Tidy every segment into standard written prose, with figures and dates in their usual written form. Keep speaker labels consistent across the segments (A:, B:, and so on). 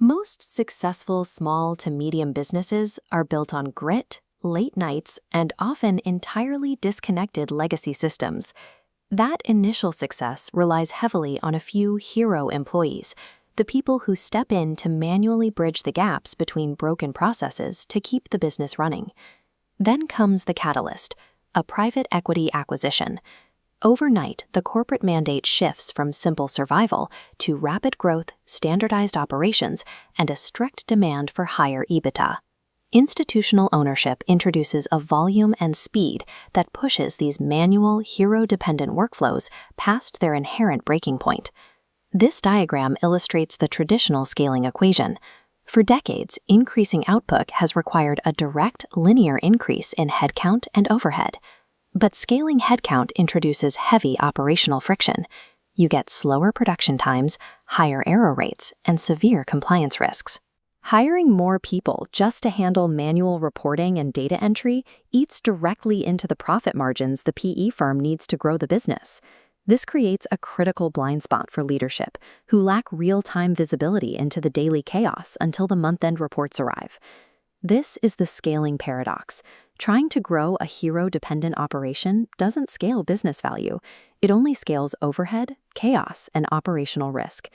A: Most successful small to medium businesses are built on grit, late nights, and often entirely disconnected legacy systems. That initial success relies heavily on a few hero employees, the people who step in to manually bridge the gaps between broken processes to keep the business running. Then comes the catalyst, a private equity acquisition. Overnight, the corporate mandate shifts from simple survival to rapid growth, standardized operations, and a strict demand for higher EBITDA. Institutional ownership introduces a volume and speed that pushes these manual, hero-dependent workflows past their inherent breaking point. This diagram illustrates the traditional scaling equation. For decades, increasing output has required a direct, linear increase in headcount and overhead. But scaling headcount introduces heavy operational friction. You get slower production times, higher error rates, and severe compliance risks. Hiring more people just to handle manual reporting and data entry eats directly into the profit margins the PE firm needs to grow the business. This creates a critical blind spot for leadership, who lack real-time visibility into the daily chaos until the month-end reports arrive. This is the scaling paradox. Trying to grow a hero-dependent operation doesn't scale business value. It only scales overhead, chaos, and operational risk.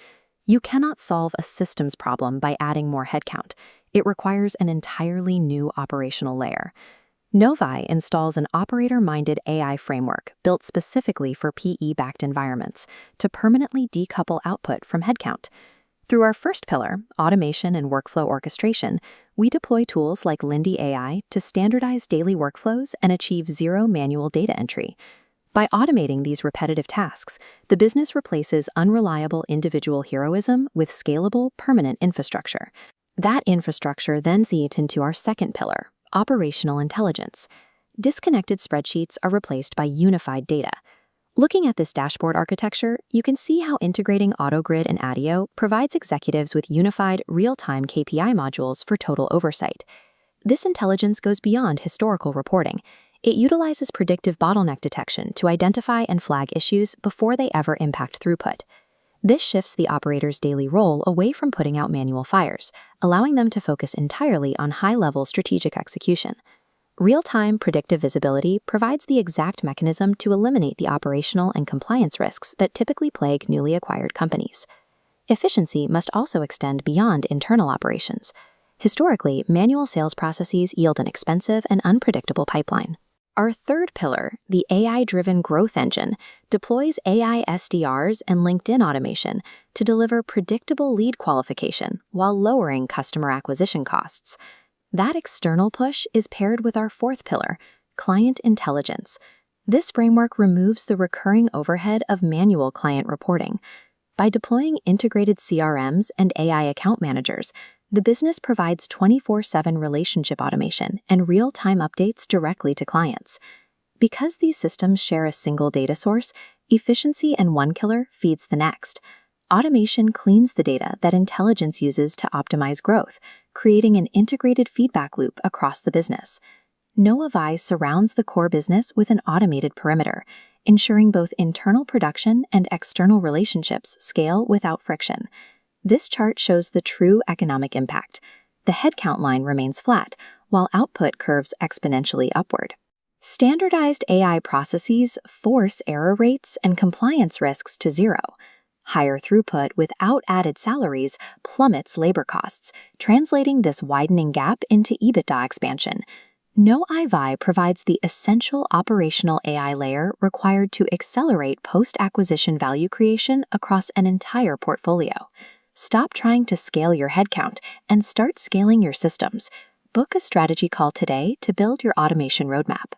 A: You cannot solve a systems problem by adding more headcount. It requires an entirely new operational layer. NOIVAI installs an operator-minded AI framework built specifically for PE-backed environments to permanently decouple output from headcount. Through our first pillar, automation and workflow orchestration, we deploy tools like Lindy AI to standardize daily workflows and achieve zero manual data entry. By automating these repetitive tasks, the business replaces unreliable individual heroism with scalable, permanent infrastructure. That infrastructure then feeds into our second pillar, operational intelligence. Disconnected spreadsheets are replaced by unified data. Looking at this dashboard architecture, you can see how integrating AutoGrid and ADIO provides executives with unified, real-time KPI modules for total oversight. This intelligence goes beyond historical reporting. It utilizes predictive bottleneck detection to identify and flag issues before they ever impact throughput. This shifts the operator's daily role away from putting out manual fires, allowing them to focus entirely on high-level strategic execution. Real-time predictive visibility provides the exact mechanism to eliminate the operational and compliance risks that typically plague newly acquired companies. Efficiency must also extend beyond internal operations. Historically, manual sales processes yield an expensive and unpredictable pipeline. Our third pillar, the AI-driven growth engine, deploys AI SDRs and LinkedIn automation to deliver predictable lead qualification while lowering customer acquisition costs. That external push is paired with our fourth pillar, client intelligence. This framework removes the recurring overhead of manual client reporting. By deploying integrated CRMs and AI account managers, the business provides 24/7 relationship automation and real-time updates directly to clients. Because these systems share a single data source, efficiency in one killer feeds the next. Automation cleans the data that intelligence uses to optimize growth, creating an integrated feedback loop across the business. NOIVAI surrounds the core business with an automated perimeter, ensuring both internal production and external relationships scale without friction. This chart shows the true economic impact. The headcount line remains flat, while output curves exponentially upward. Standardized AI processes force error rates and compliance risks to zero. Higher throughput without added salaries plummets labor costs, translating this widening gap into EBITDA expansion. NOIVAI provides the essential operational AI layer required to accelerate post-acquisition value creation across an entire portfolio. Stop trying to scale your headcount and start scaling your systems. Book a strategy call today to build your automation roadmap.